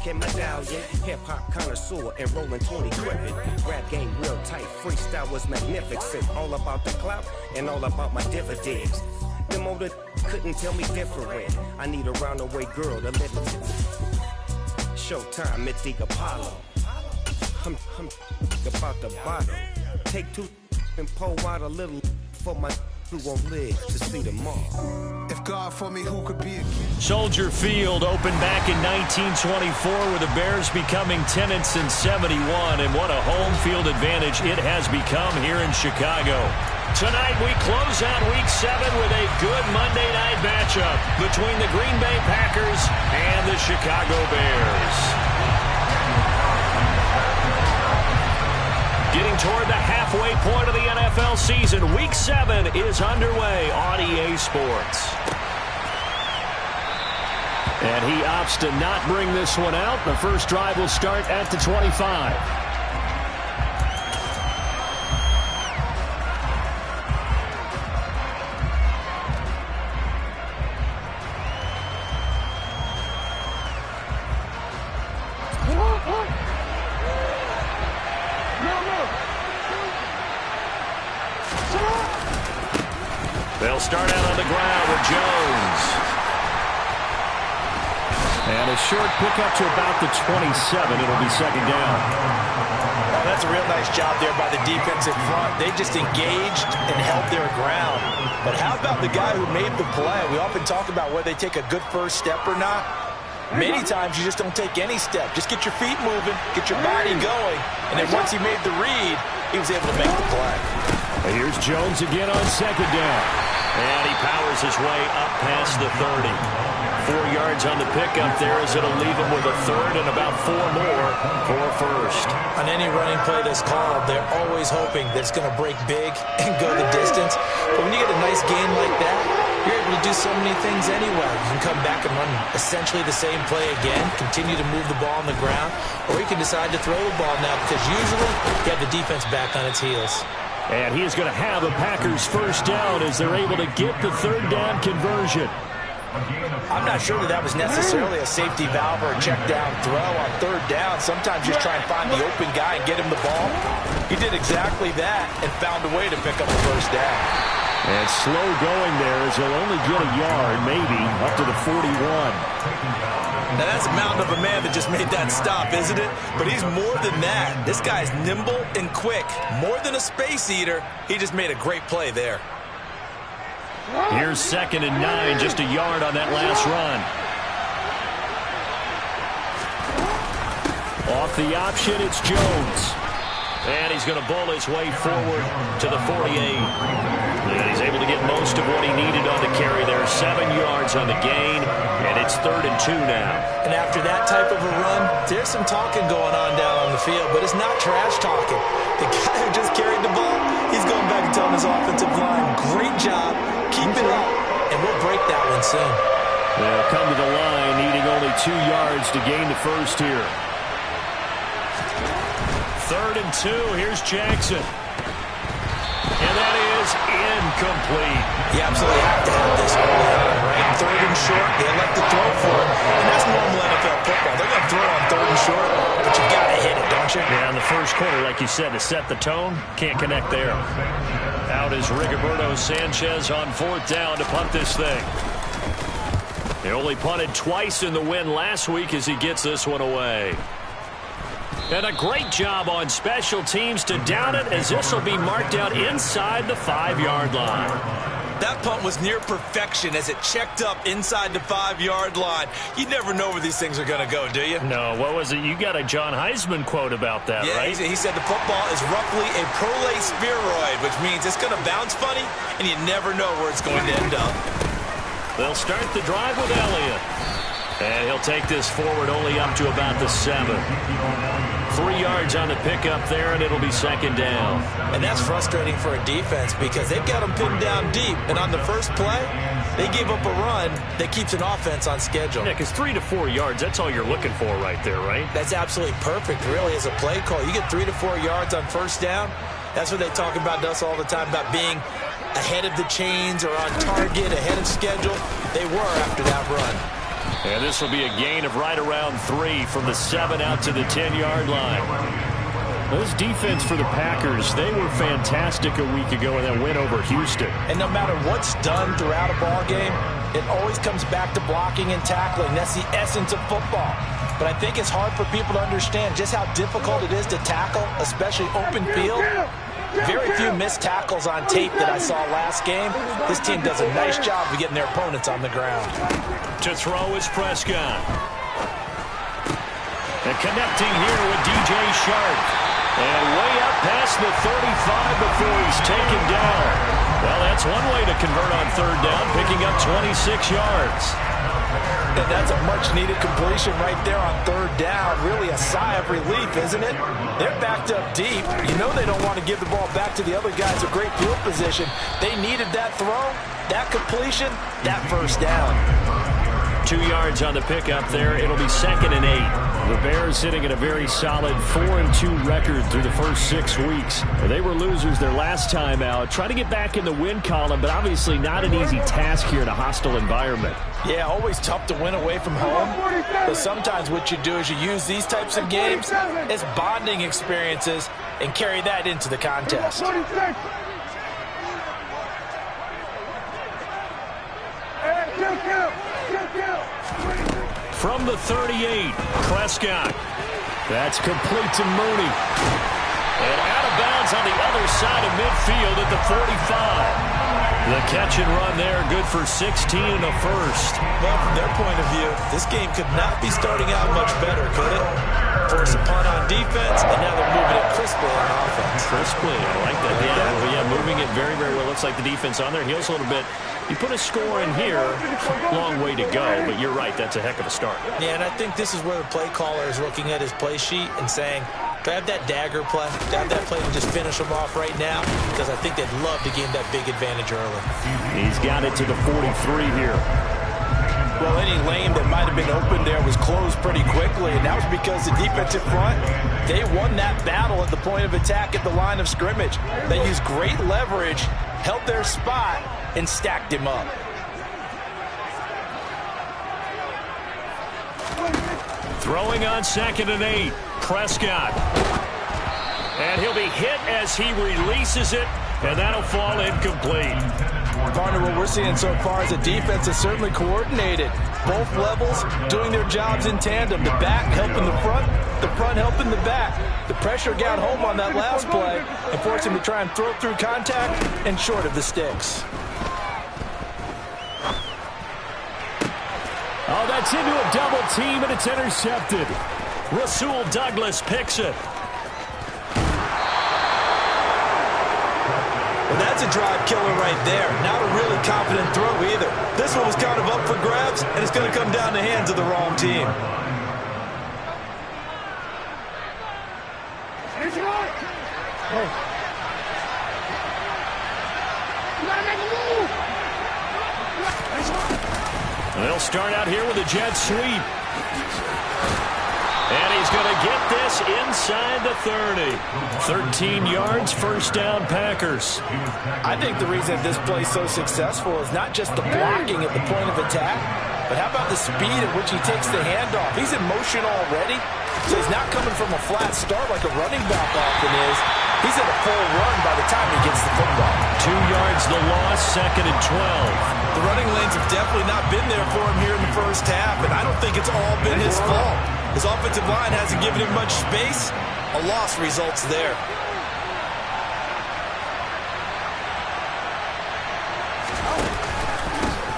Get medallion, hip-hop connoisseur, and rolling 20 gripping. Rap game real tight, freestyle was magnificent. All about the clout and all about my dividends. Them older couldn't tell me different. I need a roundaway girl to let me. Showtime at the Apollo. I'm about the bottle. Take two and pour out a little for my who won't live to see tomorrow. If God for me, who could be against? Soldier Field opened back in 1924 with the Bears becoming tenants in 71, and what a home field advantage it has become here in Chicago. Tonight we close out Week 7 with a good Monday night matchup between the Green Bay Packers and the Chicago Bears. Getting toward the halfway point of the NFL season, Week 7 is underway on EA Sports. And he opts to not bring this one out. The first drive will start at the 25. They'll start out on the ground with Jones. And a short pickup to about the 27. It'll be second down. Well, that's a real nice job there by the defensive front. They just engaged and held their ground. But how about the guy who made the play? We often talk about whether they take a good first step or not. Many times you just don't take any step. Just get your feet moving, get your body going. And then once he made the read, he was able to make the play. Here's Jones again on second down. And he powers his way up past the 30. 4 yards on the pickup there as it'll leave him with a third and about 4 more for first. On any running play that's called, they're always hoping that it's going to break big and go the distance. But when you get a nice gain like that, you're able to do so many things anyway. You can come back and run essentially the same play again, continue to move the ball on the ground, or you can decide to throw the ball now because usually you have the defense back on its heels. And he's going to have a Packers first down as they're able to get the third down conversion. I'm not sure that was necessarily a safety valve or a check down throw on third down. Sometimes just try and find the open guy and get him the ball. He did exactly that and found a way to pick up the first down. And slow going there as he'll only get a yard, maybe, up to the 41. Now, that's a mountain of a man that just made that stop, isn't it? But he's more than that. This guy's nimble and quick. More than a space eater, he just made a great play there. Here's 2nd and 9, just a yard on that last run. Off the option, it's Jones. And he's going to bowl his way forward to the 48. And he's able to get most of what he needed on the carry there. 7 yards on the gain, and it's 3rd and 2 now. And after that type of a run, there's some talking going on down on the field, but it's not trash talking. The guy who just carried the ball, he's going back and telling his offensive line, great job, keep it up, and we'll break that one soon. They'll come to the line, needing only 2 yards to gain the first here. 3rd and 2, here's Jackson. And that is incomplete. You absolutely have to have this early on, right? 3rd and short, they elect to throw for it. And that's normal NFL football. They're going to throw on 3rd and short, but you've got to hit it, don't you? Yeah, in the first quarter, like you said, to set the tone, can't connect there. Out is Rigoberto Sanchez on 4th down to punt this thing. They only punted twice in the win last week as he gets this one away. And a great job on special teams to down it as this will be marked out inside the 5-yard line. That punt was near perfection as it checked up inside the 5-yard line. You never know where these things are going to go, do you? No, what was it? You got a John Heisman quote about that, yeah, right? He said the football is roughly a prolate spheroid, which means it's going to bounce funny, and you never know where it's going to end up. They'll start the drive with Elliott. And he'll take this forward only up to about the 7. 3 yards on the pickup there, and it'll be 2nd down. And that's frustrating for a defense because they've got them pinned down deep. And on the first play, they gave up a run that keeps an offense on schedule. Yeah, because 3 to 4 yards, that's all you're looking for right there, right? That's absolutely perfect, really, as a play call. You get 3 to 4 yards on first down. That's what they talk about to us all the time, about being ahead of the chains or on target, ahead of schedule. They were after that run. And this will be a gain of right around 3 from the 7 out to the 10-yard line. This defense for the Packers, they were fantastic a week ago in that win over Houston. And no matter what's done throughout a ball game, it always comes back to blocking and tackling. That's the essence of football. But I think it's hard for people to understand just how difficult it is to tackle, especially open field. Very few missed tackles on tape that I saw last game. This team does a nice job of getting their opponents on the ground. To throw is Prescott. And connecting here with DJ Shark. And way up past the 35 before he's taken down. Well, that's one way to convert on third down, picking up 26 yards. And that's a much-needed completion right there on third down. Really a sigh of relief, isn't it? They're backed up deep. You know they don't want to give the ball back to the other guys in great field position. They needed that throw, that completion, that first down. 2 yards on the pickup there. It'll be 2nd and 8. The Bears sitting at a very solid 4-2 record through the first 6 weeks. They were losers their last time out. Trying to get back in the win column, but obviously not an easy task here in a hostile environment. Yeah, always tough to win away from home. But sometimes what you do is you use these types of games as bonding experiences and carry that into the contest. From the 38, Prescott. That's complete to Mooney. And out of bounds on the other side of midfield at the 45. The catch and run there, good for 16 and a first. Well, from their point of view, this game could not be starting out much better, could it? Force a punt on defense, and now they're moving it crisply on offense. Crisply, I like that. Yeah, moving it very, very well. Looks like the defense on their heels a little bit. You put a score in here, long way to go, but you're right, that's a heck of a start. Yeah, and I think this is where the play caller is looking at his play sheet and saying, do I have that dagger play? Do I have that play to just finish them off right now? Because I think they'd love to gain that big advantage early. He's got it to the 43 here. Well, any lane that might have been open there was closed pretty quickly, and that was because the defensive front, they won that battle at the point of attack at the line of scrimmage. They used great leverage, held their spot, and stacked him up. Throwing on 2nd and 8, Prescott. And he'll be hit as he releases it, and that'll fall incomplete. Partner, what we're seeing so far is the defense is certainly coordinated. Both levels doing their jobs in tandem. The back helping the front helping the back. The pressure got home on that last play and forced him to try and throw through contact and short of the sticks. Oh, that's into a double team, and it's intercepted. Rasul Douglas picks it. Well, that's a drive killer right there. Not a really confident throw either. This one was kind of up for grabs, and it's going to come down the hands of the wrong team. They'll start out here with a jet sweep. And he's going to get this inside the 30. 13 yards, first down, Packers. I think the reason this play's so successful is not just the blocking at the point of attack, but how about the speed at which he takes the handoff? He's in motion already, so he's not coming from a flat start like a running back often is. He's at a full run by the time he gets the football. 2 yards the loss, 2nd and 12. The running lanes have definitely not been there for him here in the first half, and I don't think it's all been his fault. His offensive line hasn't given him much space. A loss results there.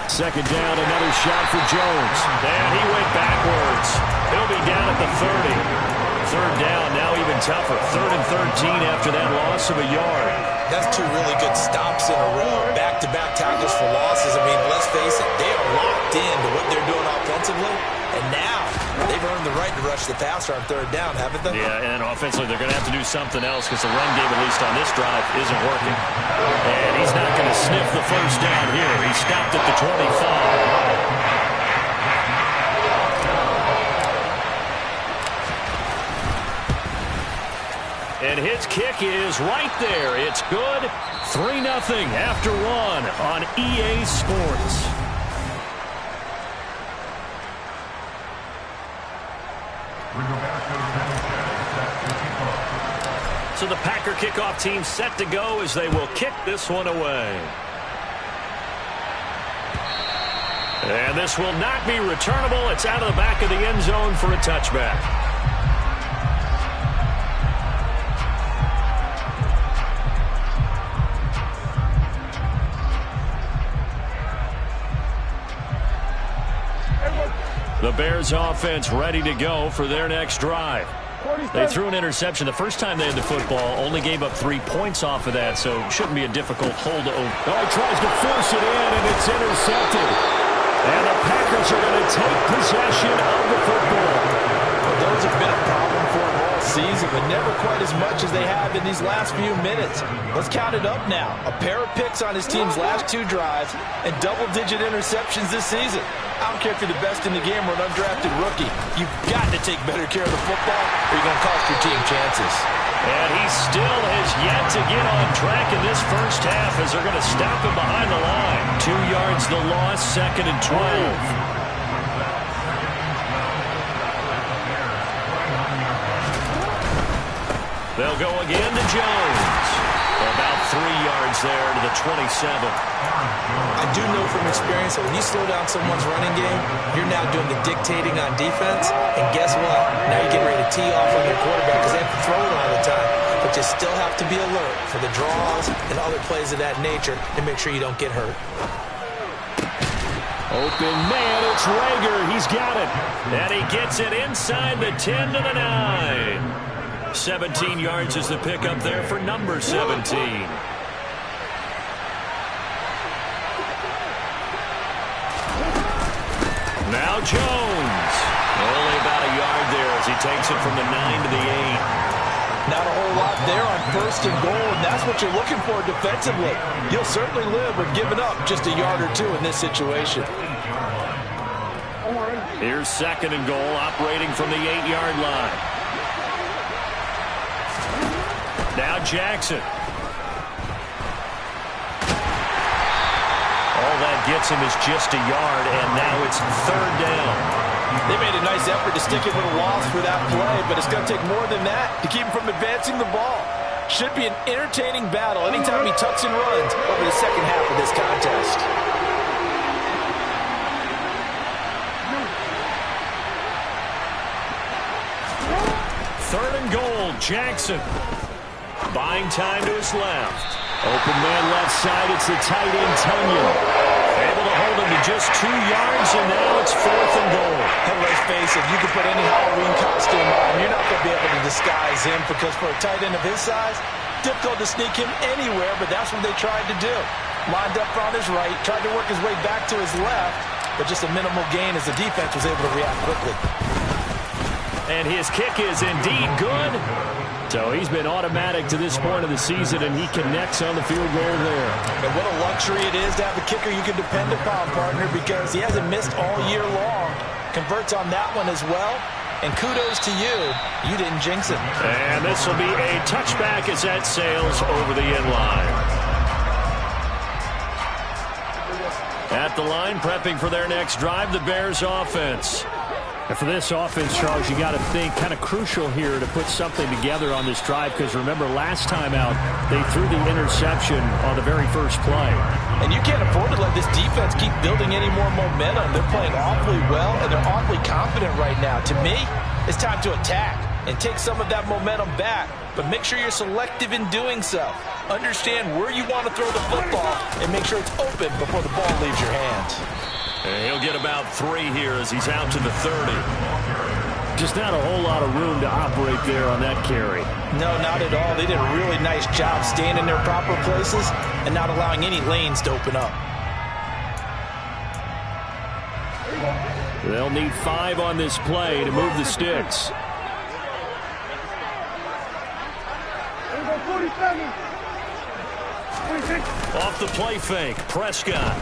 Second down, another shot for Jones. And he went backwards. He'll be down at the 30. Third down, now even tougher. 3rd and 13 after that loss of a yard. That's 2 really good stops in a row. Back-to-back tackles for losses. I mean, let's face it, they are locked into what they're doing offensively. And now they've earned the right to rush the passer on 3rd down, haven't they? Yeah, and offensively they're going to have to do something else because the run game, at least on this drive, isn't working. And he's not going to sniff the first down here. He stopped at the 25. And his kick is right there. It's good. 3-0 after 1 on EA Sports. So the Packer kickoff team set to go as they will kick this one away. And this will not be returnable. It's out of the back of the end zone for a touchback. The Bears offense ready to go for their next drive. They threw an interception the first time they had the football, only gave up 3 points off of that, so it shouldn't be a difficult hold to open. Oh, he tries to force it in, and it's intercepted. And the Packers are going to take possession of the football. Well, those have been a problem for them all season, but never quite as much as they have in these last few minutes. Let's count it up now. A pair of picks on his team's last 2 drives and double-digit interceptions this season. I don't care if you're the best in the game or an undrafted rookie. You've got to take better care of the football or you're going to cost your team chances. And he still has yet to get on track in this first half as they're going to stop him behind the line. 2 yards the loss, 2nd and 12. They'll go again to Jones. About 3 yards there to the 27. I do know from experience that when you slow down someone's running game, you're now doing the dictating on defense. And guess what? Now you're getting ready to tee off on their quarterback because they have to throw it all the time. But you still have to be alert for the draws and other plays of that nature and make sure you don't get hurt. Open man, it's Rager. He's got it. And he gets it inside the 10 to the 9. 17 yards is the pickup there for number 17. Now Jones. Only about a yard there as he takes it from the 9 to the 8. Not a whole lot there on 1st and goal, and that's what you're looking for defensively. You'll certainly live with giving up just a yard or 2 in this situation. Here's 2nd and goal, operating from the 8-yard line. Now Jackson. All that gets him is just a yard, and now it's 3rd down. They made a nice effort to stick it with a loss for that play, but it's going to take more than that to keep him from advancing the ball. Should be an entertaining battle anytime he tucks and runs over the second half of this contest. Third and goal, Jackson. Buying time to his left. Open man left side, it's the tight end, Tunyon. Able to hold him to just 2 yards, and now it's 4th and goal. And let's face it, you can put any Halloween costume on, you're not going to be able to disguise him because for a tight end of his size, difficult to sneak him anywhere, but that's what they tried to do. Lined up on his right, tried to work his way back to his left, but just a minimal gain as the defense was able to react quickly. And his kick is indeed good. So he's been automatic to this point of the season, and he connects on the field goal there. And what a luxury it is to have a kicker you can depend upon, partner, because he hasn't missed all year long. Converts on that one as well. And kudos to you. You didn't jinx it. And this will be a touchback as that sails over the end line. At the line, prepping for their next drive, the Bears offense. And for this offense, Charles, you got to think kind of crucial here to put something together on this drive because remember last time out they threw the interception on the very first play. And you can't afford to let this defense keep building any more momentum. They're playing awfully well and they're awfully confident right now. To me, it's time to attack and take some of that momentum back, but make sure you're selective in doing so. Understand where you want to throw the football and make sure it's open before the ball leaves your hands. And he'll get about 3 here as he's out to the 30. Just not a whole lot of room to operate there on that carry. No, not at all. They did a really nice job staying in their proper places and not allowing any lanes to open up. They'll need 5 on this play to move the sticks. Off the play fake, Prescott.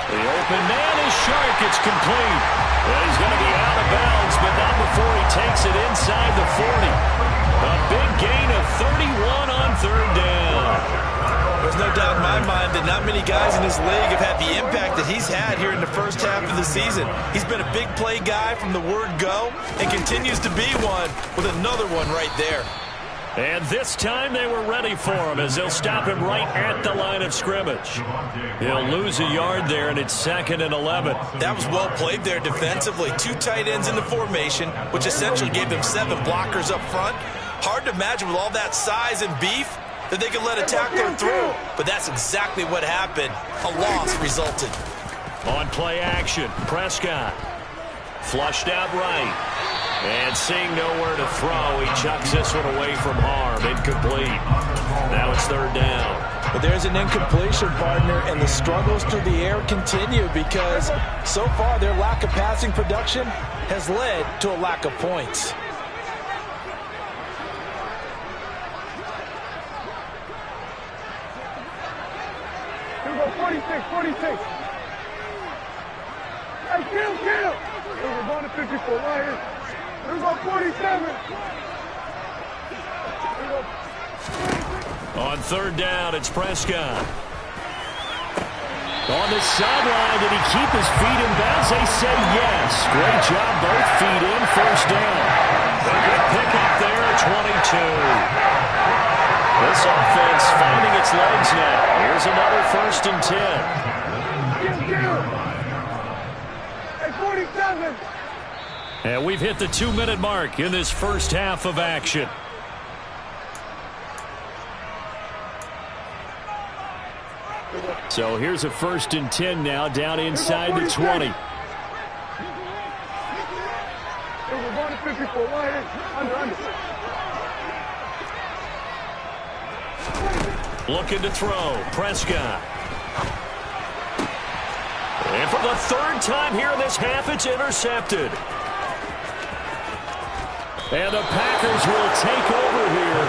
The open man is Shark. It's complete. And he's going to be out of bounds, but not before he takes it inside the 40. A big gain of 31 on 3rd down. There's there's no doubt in my mind that not many guys in this league have had the impact that he's had here in the first half of the season. He's been a big play guy from the word go and continues to be one with another one right there. And this time they were ready for him as they'll stop him right at the line of scrimmage. He'll lose a yard there, and it's 2nd and 11. That was well played there defensively. 2 tight ends in the formation, which essentially gave them 7 blockers up front. Hard to imagine with all that size and beef that they could let a tackler through. But that's exactly what happened. A loss resulted. On play action, Prescott. Flushed out right. And seeing nowhere to throw, he chucks this one away from harm. Incomplete. Now it's 3rd down. But there's an incompletion, partner, and the struggles through the air continue because so far their lack of passing production has led to a lack of points. Here we go, 46. Hey, kill. We're going to 54 right here. Here we go, 47. On 3rd down, it's Prescott. On the sideline, did he keep his feet in bounds? They say yes. Great job, both feet in, 1st down. A good pickup there at 22. This offense finding its legs now. Here's another 1st and 10. Hey, 47. And we've hit the 2-minute mark in this first half of action. So here's a 1st and 10 now, down inside the 20. We're going to 54 right here. Under. Looking to throw, Prescott. And for the 3rd time here in this half, it's intercepted. And the Packers will take over here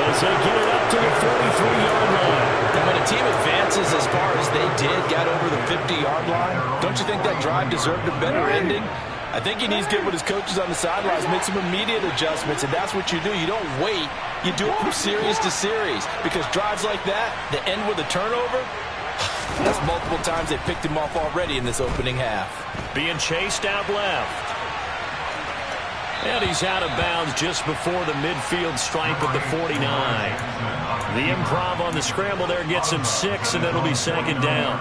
as they get it up to the 43-yard line. And when a team advances as far as they did, got over the 50-yard line, don't you think that drive deserved a better ending? I think he needs to get with his coaches on the sidelines, make some immediate adjustments, and that's what you do. You don't wait. You do it from series to series because drives like that end with a turnover, that's multiple times they picked him off already in this opening half. Being chased out left. And he's out of bounds just before the midfield stripe of the 49. The improv on the scramble there gets him 6, and it'll be 2nd down.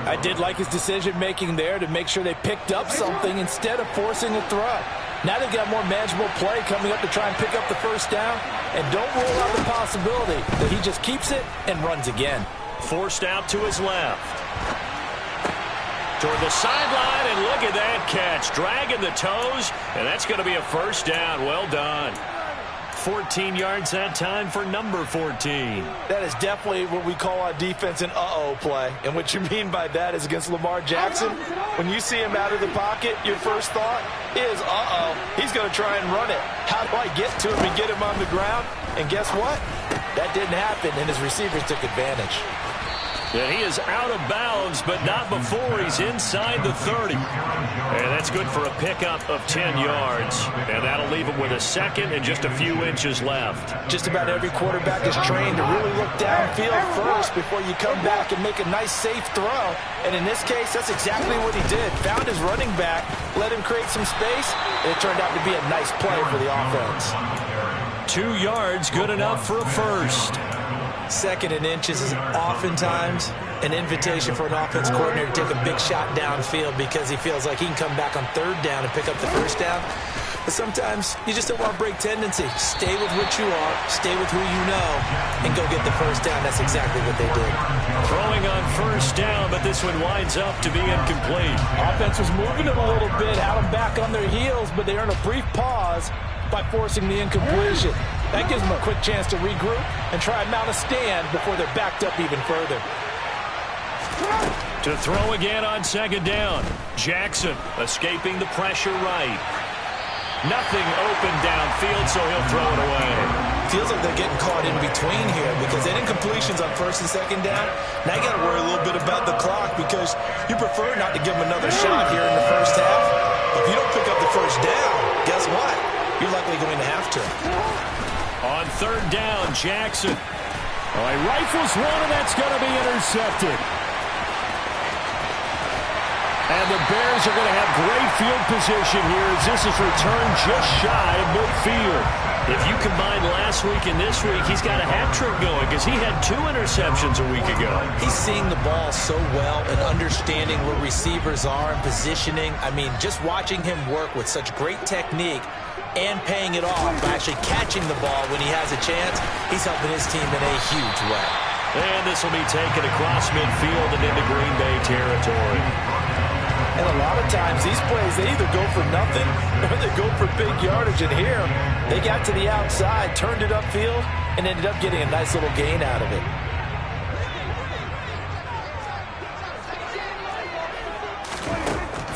I did like his decision-making there to make sure they picked up something instead of forcing a throw. Now they've got more manageable play coming up to try and pick up the 1st down, and don't rule out the possibility that he just keeps it and runs again. Forced out to his left. Toward the sideline, and look at that catch. Dragging the toes, and that's going to be a 1st down. Well done. 14 yards that time for number 14. That is definitely what we call on defense an uh-oh play. And what you mean by that is against Lamar Jackson, when you see him out of the pocket, your first thought is, uh-oh, he's going to try and run it. How do I get to him and get him on the ground? And guess what? That didn't happen, and his receivers took advantage. And he is out of bounds, but not before he's inside the 30. And that's good for a pickup of 10 yards. And that'll leave him with a 2nd and just a few inches left. Just about every quarterback is trained to really look downfield first before you come back and make a nice, safe throw. And in this case, that's exactly what he did. Found his running back, let him create some space, and it turned out to be a nice play for the offense. 2 yards, good enough for a 1st. 2nd and inches is oftentimes an invitation for an offense coordinator to take a big shot downfield because he feels like he can come back on 3rd down and pick up the 1st down. But sometimes you just don't want to break tendency. Stay with what you are, stay with who you know, and go get the 1st down. That's exactly what they did. Throwing on 1st down, but this one winds up to be incomplete. Offense was moving it a little bit, had them back on their heels, but they earned a brief pause by forcing the incompletion. That gives them a quick chance to regroup and try and mount a stand before they're backed up even further. To throw again on 2nd down. Jackson escaping the pressure right. Nothing open downfield, so he'll throw it away. Feels like they're getting caught in between here because that incompletion's on 1st and 2nd down. Now you got to worry a little bit about the clock because you prefer not to give them another shot here in the first half. If you don't pick up the 1st down, guess what? You're likely going to have to. On 3rd down, Jackson. Oh, he rifles one, and that's going to be intercepted. And the Bears are going to have great field position here as this is returned just shy of midfield. If you combine last week and this week, he's got a hat trick going because he had 2 interceptions a week ago. He's seeing the ball so well and understanding where receivers are and positioning. I mean, just watching him work with such great technique and paying it off by actually catching the ball when he has a chance, he's helping his team in a huge way. And this will be taken across midfield and into Green Bay territory. And a lot of times, these plays, they either go for nothing or they go for big yardage. And here, they got to the outside, turned it upfield, and ended up getting a nice little gain out of it.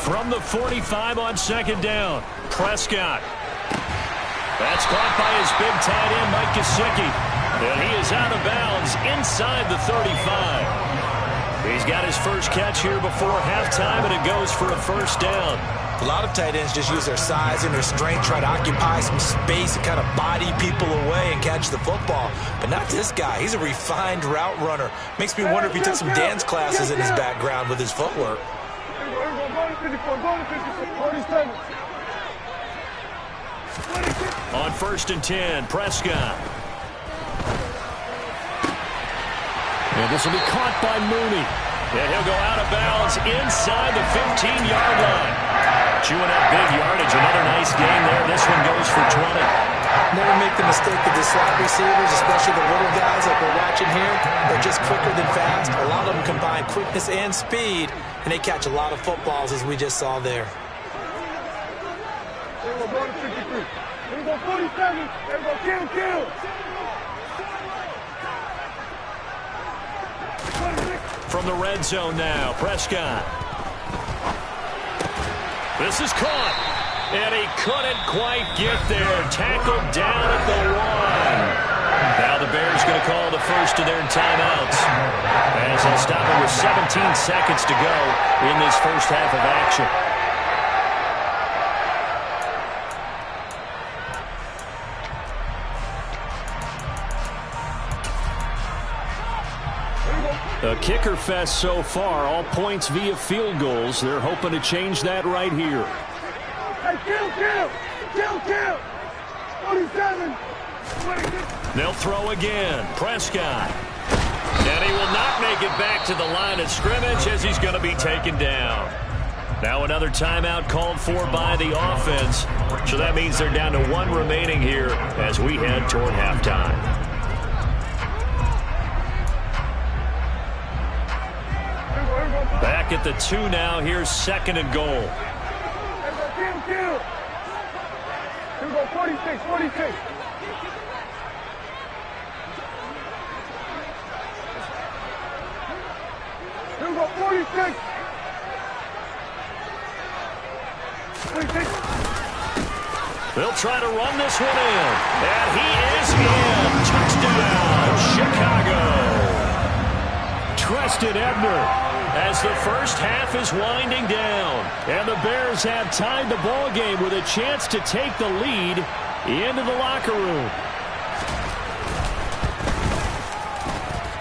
From the 45 on second down, Prescott. That's caught by his big tight end, Mike Gesicki. And he is out of bounds inside the 35. He's got his first catch here before halftime, and it goes for a first down. A lot of tight ends just use their size and their strength, try to occupy some space and kind of body people away and catch the football. But not this guy. He's a refined route runner. Makes me wonder if he took some dance classes in his background with his footwork. On 1st and 10, Prescott. And this will be caught by Mooney. And he'll go out of bounds inside the 15-yard line. Chewing up big yardage. Another nice gain there. This one goes for 20. Never make the mistake of the slot receivers, especially the little guys like we're watching here. They're just quicker than fast. A lot of them combine quickness and speed, and they catch a lot of footballs, as we just saw there. Here we go, 53. Here we go, 47. Here we go, kill. From the red zone now, Prescott. This is caught, and he couldn't quite get there. Tackled down at the 1. Now the Bears going to call the first of their timeouts, as they'll stop it with 17 seconds to go in this first half of action. A kicker fest so far, all points via field goals. They're hoping to change that right here. Hey, kill. 47. They'll throw again. Prescott. And he will not make it back to the line of scrimmage as he's going to be taken down. Now another timeout called for by the offense. So that means they're down to 1 remaining here as we head toward halftime. Back at the 2 now. Here's 2nd and goal. Kill. Here we go, 46. Here we go, 46. 46. They'll try to run this one in. And he is in. Touchdown, Chicago. Treston Ebner. As the first half is winding down. And the Bears have tied the ball game with a chance to take the lead into the locker room.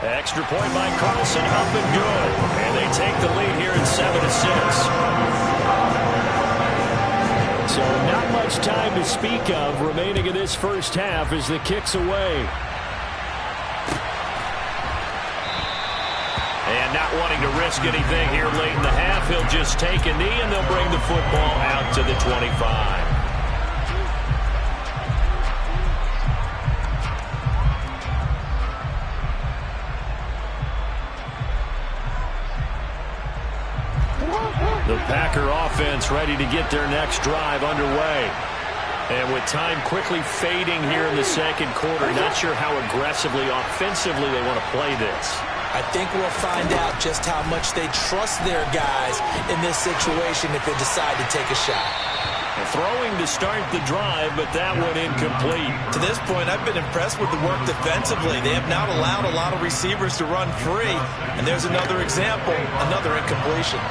Extra point by Carlson, up and good. And they take the lead here at 7-6. So not much time to speak of remaining in this first half as the kick's away. And not wanting to risk anything here late in the half, he'll just take a knee and they'll bring the football out to the 25. The Packer offense ready to get their next drive underway. And with time quickly fading here in the second quarter, not sure how aggressively, offensively they want to play this. I think we'll find out just how much they trust their guys in this situation if they decide to take a shot. Throwing to start the drive, but that one incomplete. To this point, I've been impressed with the work defensively. They have not allowed a lot of receivers to run free. And there's another example, another incompletion.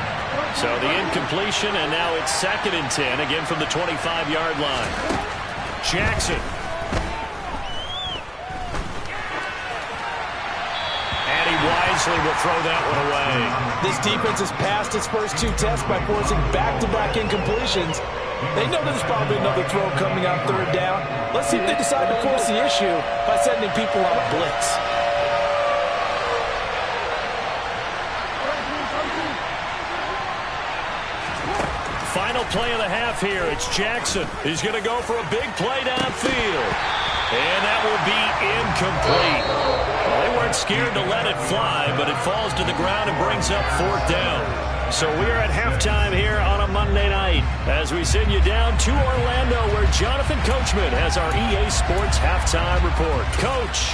So the incompletion, and now it's 2nd and 10, again from the 25-yard line. Jackson. Easily will throw that one away. This defense has passed its first 2 tests by forcing back-to-back incompletions. They know there's probably another throw coming on 3rd down. Let's see if they decide to force the issue by sending people on a blitz. Final play of the half here. It's Jackson. He's going to go for a big play downfield. And that will be incomplete. Well, they weren't scared to let it fly, but it falls to the ground and brings up 4th down. So we are at halftime here on a Monday night as we send you down to Orlando where Jonathan Coachman has our EA Sports halftime report. Coach.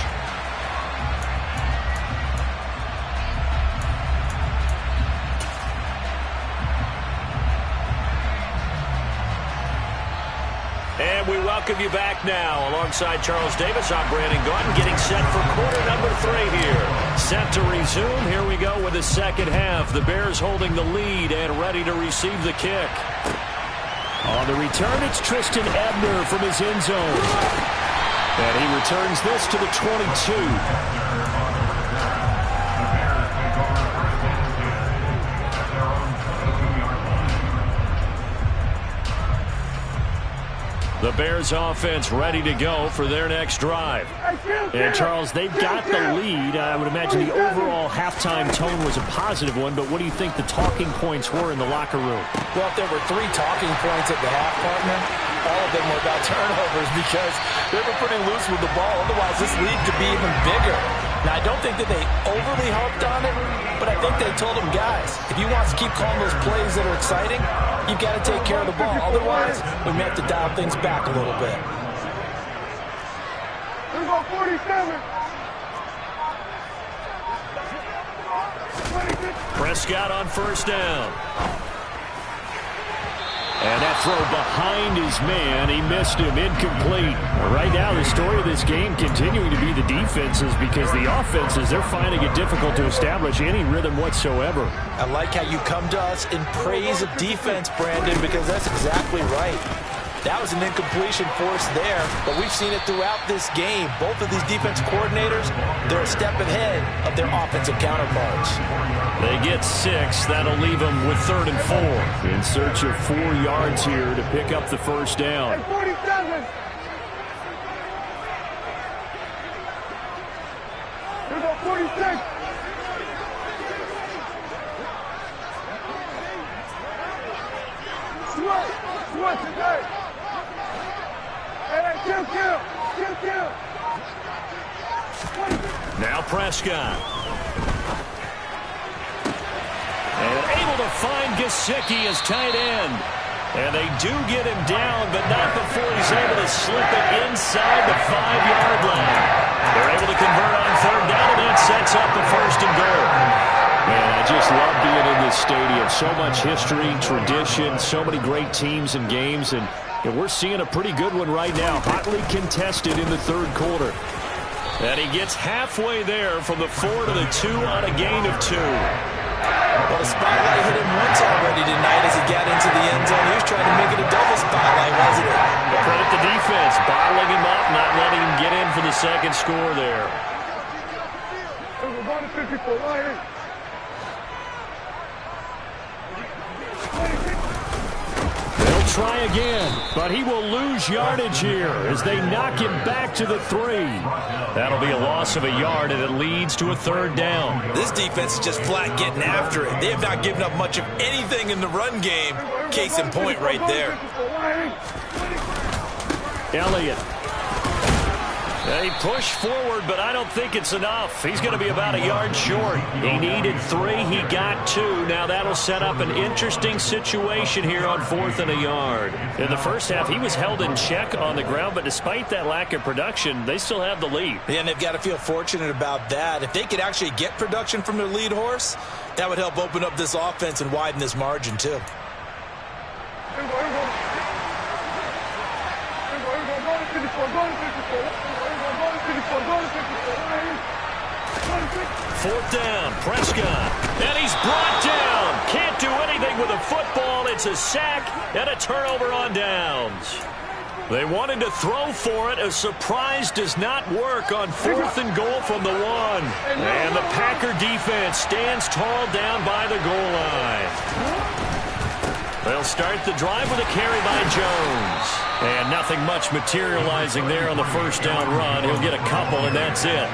And we welcome you back now. Alongside Charles Davis, I'm Brandon Gordon, getting set for quarter number 3 here. Set to resume. Here we go with the second half. The Bears holding the lead and ready to receive the kick. On the return, it's Tristan Ebner from his end zone. And he returns this to the 22. The Bears offense ready to go for their next drive. And, Charles, they've got the lead. I would imagine the overall halftime tone was a positive one, but what do you think the talking points were in the locker room? Well, if there were 3 talking points at the half, partner, all of them were about turnovers because they were pretty loose with the ball. Otherwise, this lead could be even bigger. Now, I don't think that they overly harped on it, but I think they told them, guys, if you want to keep calling those plays that are exciting, you've got to take care of the ball. Otherwise, we may have to dial things back a little bit. Let's go 47. Prescott on 1st down. And that throw behind his man, he missed him, incomplete. Right now, the story of this game continuing to be the defenses because the offenses, they're finding it difficult to establish any rhythm whatsoever. I like how you come to us in praise of defense, Brandon, because that's exactly right. That was an incompletion forced there, but we've seen it throughout this game. Both of these defense coordinators, they're a step ahead of their offensive counterparts. They get 6. That'll leave them with 3rd and 4. In search of 4 yards here to pick up the 1st down. 47. Here's a 46. Sweat today. Hey, kill. Now Prescott. And able to find Gesicki as tight end. And they do get him down, but not before he's able to slip it inside the 5-yard line. They're able to convert on 3rd down, and that sets up the 1st and goal. Man, I just love being in this stadium. So much history, tradition, so many great teams and games, and we're seeing a pretty good one right now. Hotly contested in the 3rd quarter. And he gets halfway there from the 4 to the 2 on a gain of 2. Well, the spotlight hit him once already tonight as he got into the end zone. He was trying to make it a double spotlight, wasn't it? Credit the defense, bottling him up, not letting him get in for the 2nd score there. We're going to 54 Lions. They'll try again, but he will lose yardage here as they knock him back to the 3. That'll be a loss of a yard, and it leads to a 3rd down. This defense is just flat getting after it. They have not given up much of anything in the run game. Case in point right there. Elliott. They push forward, but I don't think it's enough. He's going to be about a yard short. He needed 3. He got 2. Now that'll set up an interesting situation here on 4th and a yard. In the first half, he was held in check on the ground, but despite that lack of production, they still have the lead. Yeah, and they've got to feel fortunate about that. If they could actually get production from their lead horse, that would help open up this offense and widen this margin too. 4th down, Prescott. And he's brought down. Can't do anything with a football. It's a sack and a turnover on downs. They wanted to throw for it. A surprise does not work on 4th and goal from the 1. And the Packer defense stands tall down by the goal line. They'll start the drive with a carry by Jones. And nothing much materializing there on the first down run. He'll get a couple, and that's it.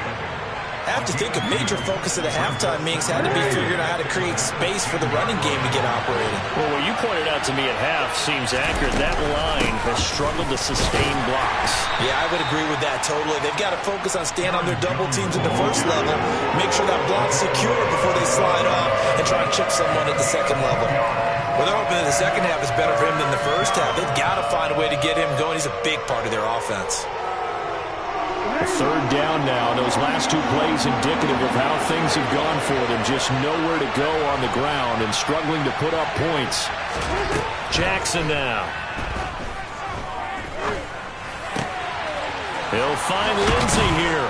I have to think a major focus at the halftime meetings had to be figuring out how to create space for the running game to get operating. Well, what you pointed out to me at half seems accurate. That line has struggled to sustain blocks. Yeah, I would agree with that totally. They've got to focus on staying on their double teams at the first level, make sure that block's secure before they slide off, and try and chip someone at the second level. Well, they're hoping that the second half is better for him than the first half. They've got to find a way to get him going. He's a big part of their offense. 3rd down now. Those last 2 plays indicative of how things have gone for them. Just nowhere to go on the ground and struggling to put up points. Jackson now. He'll find Lindsey here.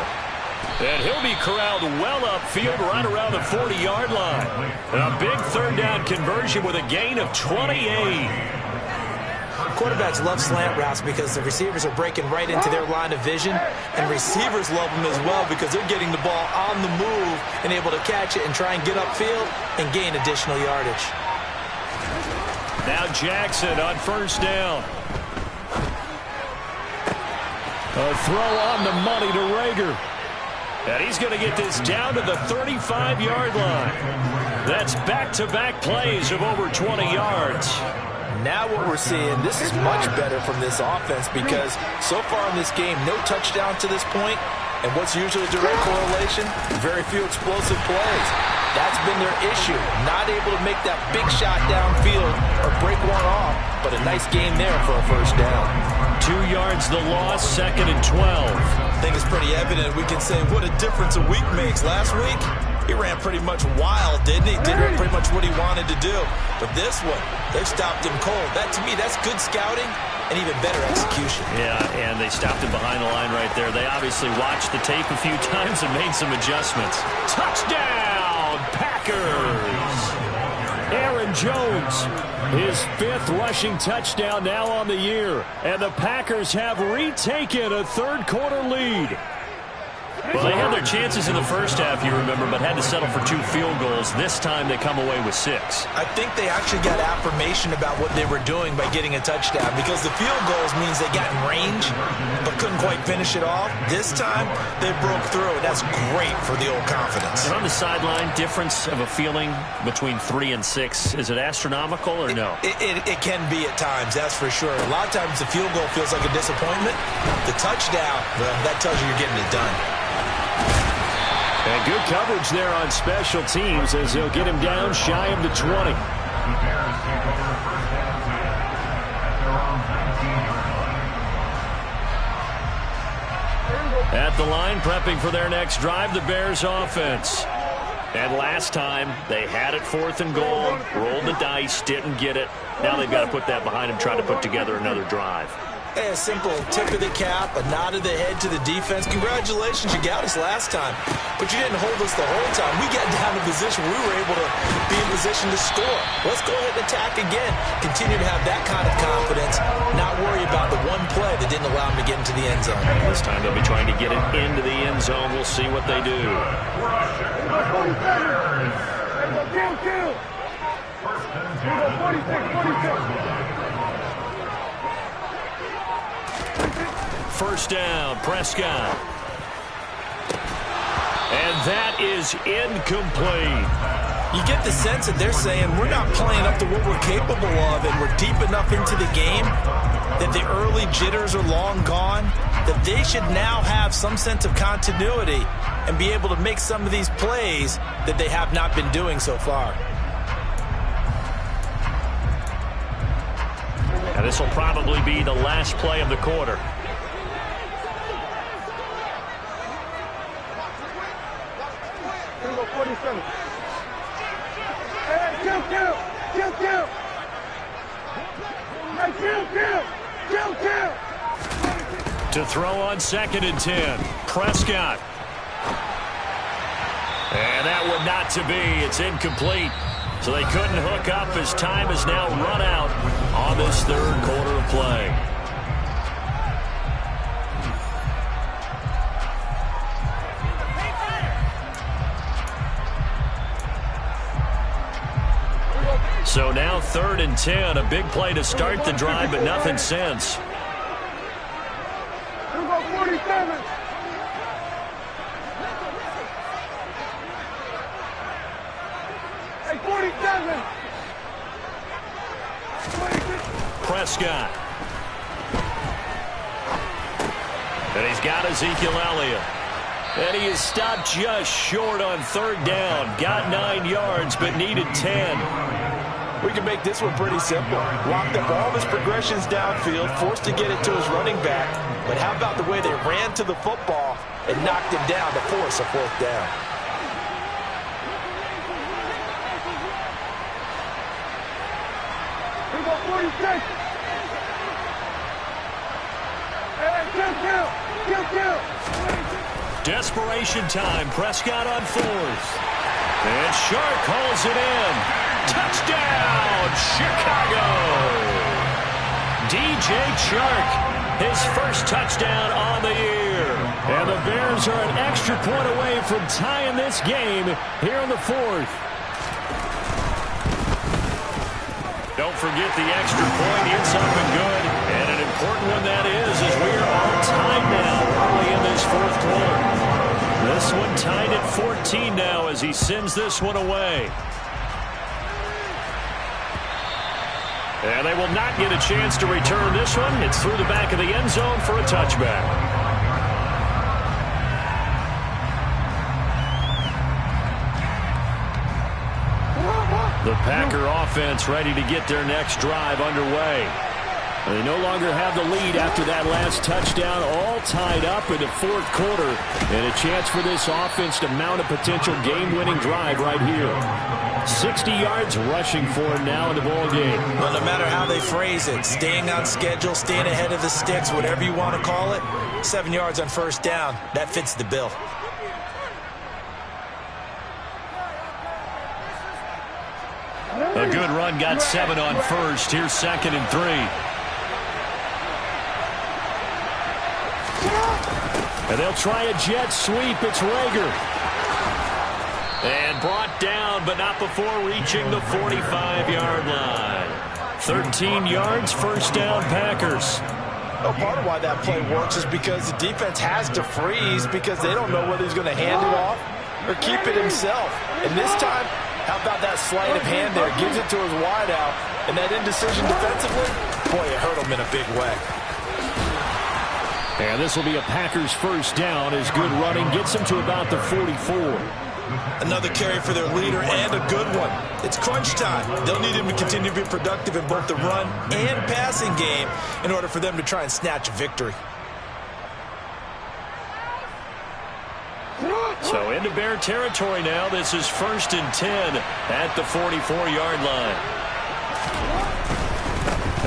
And he'll be corralled well upfield right around the 40-yard line. And a big 3rd down conversion with a gain of 28. Quarterbacks love slant routes because the receivers are breaking right into their line of vision, and receivers love them as well because they're getting the ball on the move and able to catch it and try and get upfield and gain additional yardage. Now Jackson on 1st down. A throw on the money to Rager. And he's going to get this down to the 35-yard line. That's back-to-back plays of over 20 yards. Now what we're seeing, this is much better from this offense because so far in this game, no touchdown to this point, and what's usually a direct correlation? Very few explosive plays. That's been their issue, not able to make that big shot downfield or break one off, but a nice game there for a first down. 2 yards the loss, 2nd and 12. I think it's pretty evident. We can say what a difference a week makes. Last week, he ran pretty much wild, didn't he? Did pretty much what he wanted to do. But this one, they've stopped him cold. That, to me, that's good scouting and even better execution. Yeah, and they stopped him behind the line right there. They obviously watched the tape a few times and made some adjustments. Touchdown, Packers! Aaron Jones, his 5th rushing touchdown now on the year. And the Packers have retaken a 3rd quarter lead. Well, they had their chances in the first half, you remember, but had to settle for 2 field goals. This time they come away with 6. I think they actually got affirmation about what they were doing by getting a touchdown because the field goals means they got in range but couldn't quite finish it off. This time they broke through, and that's great for the old confidence. And on the sideline, difference of a feeling between 3 and 6, is it astronomical or no? It can be at times, that's for sure. A lot of times the field goal feels like a disappointment. The touchdown, well, that tells you you're getting it done. And good coverage there on special teams as they'll get him down shy of the 20. At the line, prepping for their next drive, the Bears offense. And last time, they had it 4th and goal, rolled the dice, didn't get it. Now they've got to put that behind them, try to put together another drive. A simple tip of the cap, a nod of the head to the defense. Congratulations, you got us last time, but you didn't hold us the whole time. We got down to position we were able to be in position to score. Let's go ahead and attack again. Continue to have that kind of confidence, not worry about the one play that didn't allow them to get into the end zone. This time they'll be trying to get it into the end zone. We'll see what they do. Kill. 46. First down, Prescott. And that is incomplete. You get the sense that they're saying we're not playing up to what we're capable of, and we're deep enough into the game that the early jitters are long gone, that they should now have some sense of continuity and be able to make some of these plays that they have not been doing so far. And this will probably be the last play of the quarter. To throw on 2nd and 10. Prescott. And that one not to be. It's incomplete. So they couldn't hook up as time has now run out on this 3rd quarter of play. 3rd and 10. A big play to start the drive, but nothing since. Here we go, 47. Hey, 47. Prescott. And he's got Ezekiel Elliott. And he is stopped just short on 3rd down. Got 9 yards, but needed 10. We can make this one pretty simple. Locked up all of his progressions downfield, forced to get it to his running back. But how about the way they ran to the football and knocked him down to force a 4th down? Here we go, 46. Kill. Desperation time. Prescott on 4th. And Shark hauls it in. Touchdown, Chicago! DJ Chark, his first touchdown on the year. And the Bears are an extra point away from tying this game here in the 4th. Don't forget the extra point. It's up and good. And an important one that is, as we are all tied now early in this 4th quarter. This one tied at 14 now as he sends this one away. And they will not get a chance to return this one. It's through the back of the end zone for a touchback. The Packer offense ready to get their next drive underway. They no longer have the lead after that last touchdown, all tied up in the 4th quarter, and a chance for this offense to mount a potential game-winning drive right here. 60 yards rushing for him now in the ball game. Well, no matter how they phrase it, staying on schedule, staying ahead of the sticks, whatever you want to call it, 7 yards on 1st down, that fits the bill. A good run got 7 on 1st. Here's 2nd and 3. And they'll try a jet sweep. It's Rager. And brought down, but not before reaching the 45-yard line. 13 yards, 1st down, Packers. Well, part of why that play works is because the defense has to freeze because they don't know whether he's going to hand it off or keep it himself. And this time, how about that sleight of hand there? Gives it to his wideout. And that indecision defensively, boy, it hurt him in a big way. And this will be a Packers 1st down as good running gets them to about the 44. Another carry for their leader and a good one. It's crunch time. They'll need him to continue to be productive in both the run and passing game in order for them to try and snatch a victory. So into Bear territory now. This is 1st and 10 at the 44-yard line.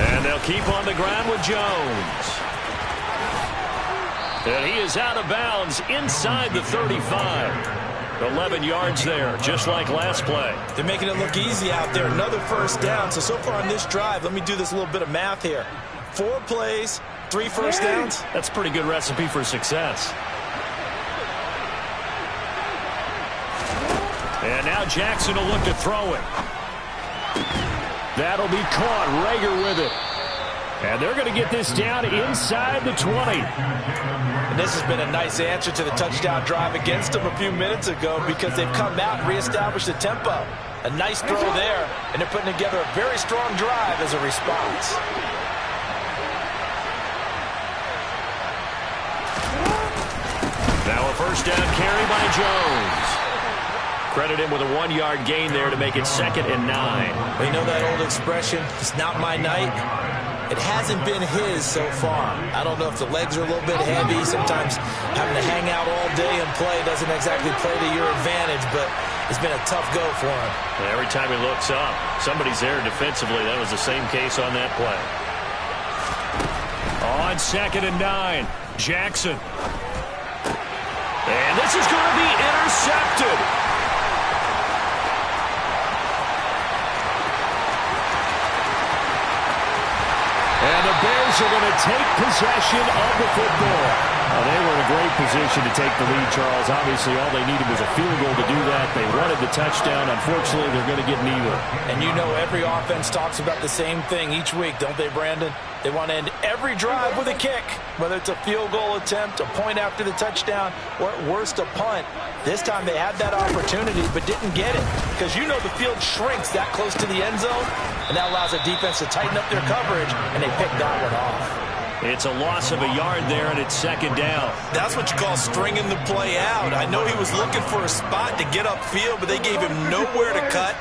And they'll keep on the ground with Jones. And he is out of bounds inside the 35. 11 yards there, just like last play. They're making it look easy out there. Another 1st down. So far on this drive, let me do this little bit of math here. 4 plays, 3 1st downs. That's a pretty good recipe for success. And now Jackson will look to throw it. That'll be caught. Rager with it. And they're going to get this down inside the 20. And this has been a nice answer to the touchdown drive against them a few minutes ago because they've come out and reestablished the tempo. A nice throw there, and they're putting together a very strong drive as a response. Now a 1st down carry by Jones. Credit him with a 1-yard gain there to make it 2nd and 9. Well, you know that old expression, it's not my night. It hasn't been his so far. I don't know if the legs are a little bit heavy. Sometimes having to hang out all day and play doesn't exactly play to your advantage, but it's been a tough go for him. And every time he looks up, somebody's there defensively. That was the same case on that play. On 2nd and 9, Jackson. And this is going to be intercepted. And the Bears are going to take possession of the football. Well, they were in a great position to take the lead, Charles. Obviously, all they needed was a field goal to do that. They wanted the touchdown. Unfortunately, they're going to get neither. And you know every offense talks about the same thing each week, don't they, Brandon? They want to end every drive with a kick, whether it's a field goal attempt, a point after the touchdown, or at worst a punt. This time they had that opportunity but didn't get it because you know the field shrinks that close to the end zone, and that allows the defense to tighten up their coverage, and they picked that one off. It's a loss of a yard there, and it's second down. That's what you call stringing the play out. I know he was looking for a spot to get upfield, but they gave him nowhere to cut,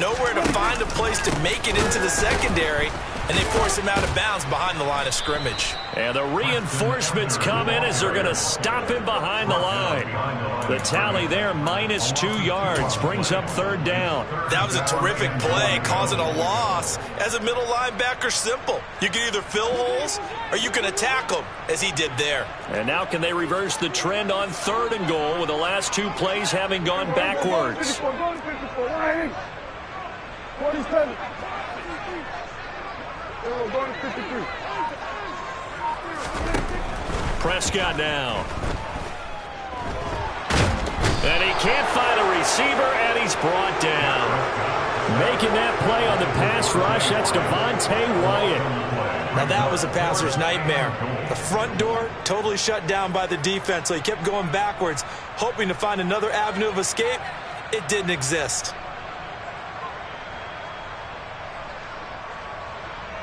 nowhere to find a place to make it into the secondary, and they forced him out of bounds behind the line of scrimmage. And the reinforcements come in as they're going to stop him behind the line. The tally there, -2 yards, brings up third down. That was a terrific play, causing a loss. As a middle linebacker, simple. You can either fill holes or you can attack them, as he did there. And now can they reverse the trend on 3rd and goal with the last 2 plays having gone backwards? 47. Going to 53. Prescott now. And he can't find a receiver, and he's brought down. Making that play on the pass rush, that's Devontae Wyatt. Now that was a passer's nightmare. The front door totally shut down by the defense, so he kept going backwards, hoping to find another avenue of escape. It didn't exist.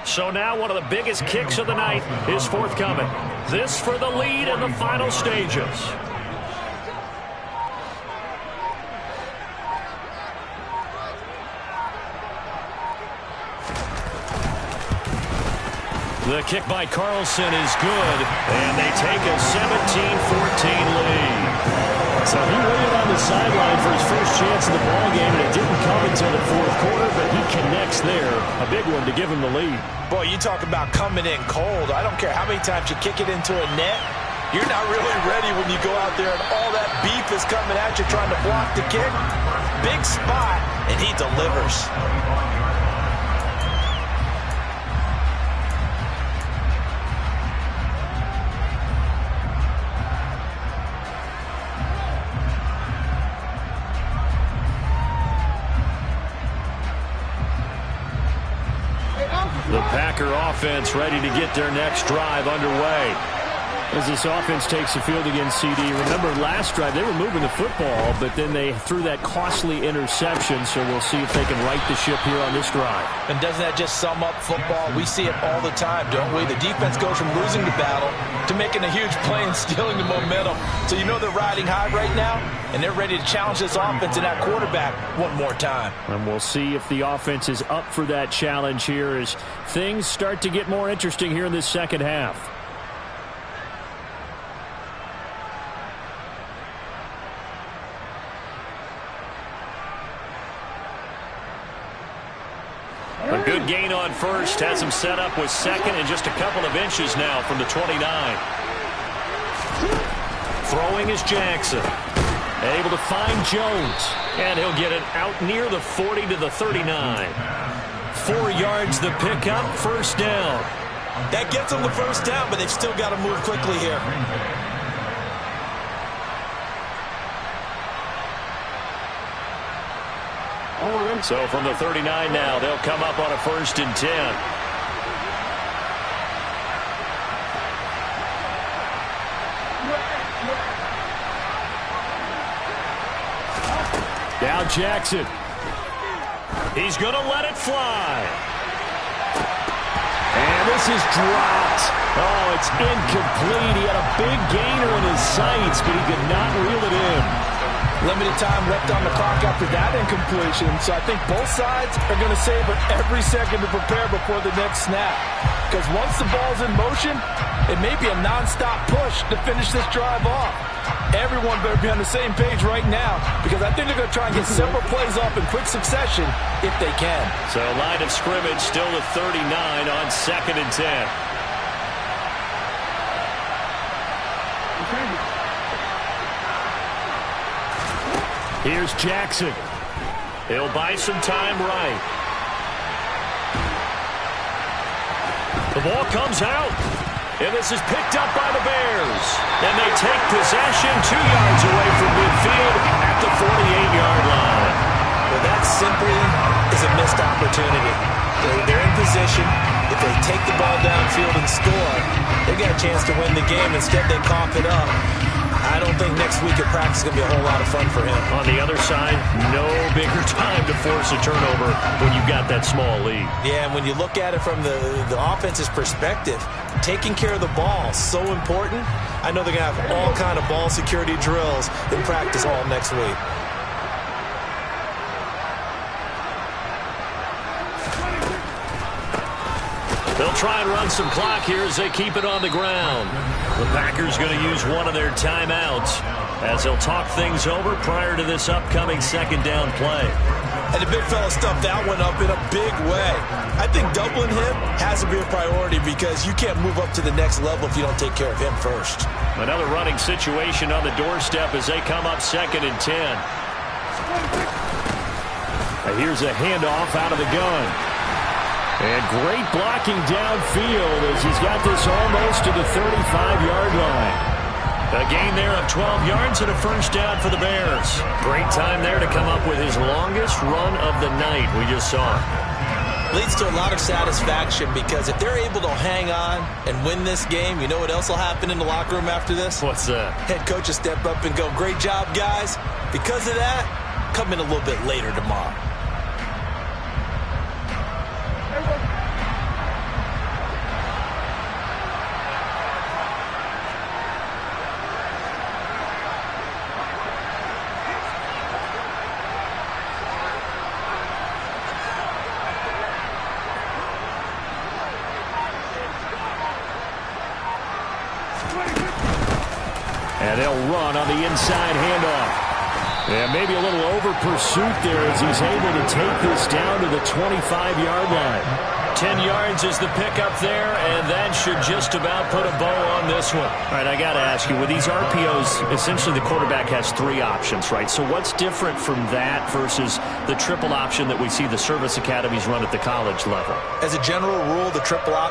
So now one of the biggest kicks of the night is forthcoming. This for the lead in the final stages. The kick by Carlson is good, and they take a 17-14 lead. So he waited on the sideline for his first chance in the ballgame, and it didn't come until the 4th quarter, but he connects there. A big one to give him the lead. Boy, you talk about coming in cold. I don't care how many times you kick it into a net. You're not really ready when you go out there and all that beef is coming at you trying to block the kick. Big spot, and he delivers. The Packer offense ready to get their next drive underway. As this offense takes the field against CD, remember last drive they were moving the football, but then they threw that costly interception, so we'll see if they can right the ship here on this drive. And doesn't that just sum up football? We see it all the time, don't we? The defense goes from losing the battle to making a huge play and stealing the momentum. So you know they're riding high right now, and they're ready to challenge this offense and that quarterback one more time. And we'll see if the offense is up for that challenge here as things start to get more interesting here in this second half. A good gain on first has him set up with second and just a couple of inches now from the 29. Throwing is Jackson. Able to find Jones. And he'll get it out near the 40 to the 39. 4 yards the pickup, first down. That gets them the first down, but they've still got to move quickly here. So from the 39 now, they'll come up on a 1st and 10. Now Jackson. He's going to let it fly. And this is dropped. Oh, it's incomplete. He had a big gainer in his sights, but he could not reel it in. Limited time left on the clock after that incompletion, so I think both sides are going to savor every second to prepare before the next snap. Because once the ball's in motion, it may be a nonstop push to finish this drive off. Everyone better be on the same page right now, because I think they're going to try and get several plays off in quick succession if they can. So line of scrimmage still at 39 on 2nd and 10. Here's Jackson. He'll buy some time right. The ball comes out. And this is picked up by the Bears. And they take possession 2 yards away from midfield at the 48-yard line. Well, that simply is a missed opportunity. They're in position. If they take the ball downfield and score, they got a chance to win the game. Instead, they cough it up. I don't think next week at practice is going to be a whole lot of fun for him. On the other side, no bigger time to force a turnover when you've got that small lead. Yeah, and when you look at it from the offense's perspective, taking care of the ball is so important. I know they're going to have all kind of ball security drills in practice all next week. They'll try and run some clock here as they keep it on the ground. The Packers going to use one of their timeouts as they'll talk things over prior to this upcoming second down play. And the big fella stuffed that one up in a big way. I think doubling him has to be a priority because you can't move up to the next level if you don't take care of him first. Another running situation on the doorstep as they come up 2nd and 10. And here's a handoff out of the gun. And great blocking downfield as he's got this almost to the 35-yard line. A gain there of 12 yards and a first down for the Bears. Great time there to come up with his longest run of the night we just saw. Leads to a lot of satisfaction because if they're able to hang on and win this game, you know what else will happen in the locker room after this? What's that? Head coach will step up and go, great job, guys. Because of that, come in a little bit later tomorrow. And they'll run on the inside handoff. And maybe a little over pursuit there as he's able to take this down to the 25-yard line. 10 yards is the pickup there, and that should just about put a bow on this one. All right, I got to ask you, with these RPOs, essentially the quarterback has 3 options, right? So what's different from that versus the triple option that we see the service academies run at the college level? As a general rule, the triple option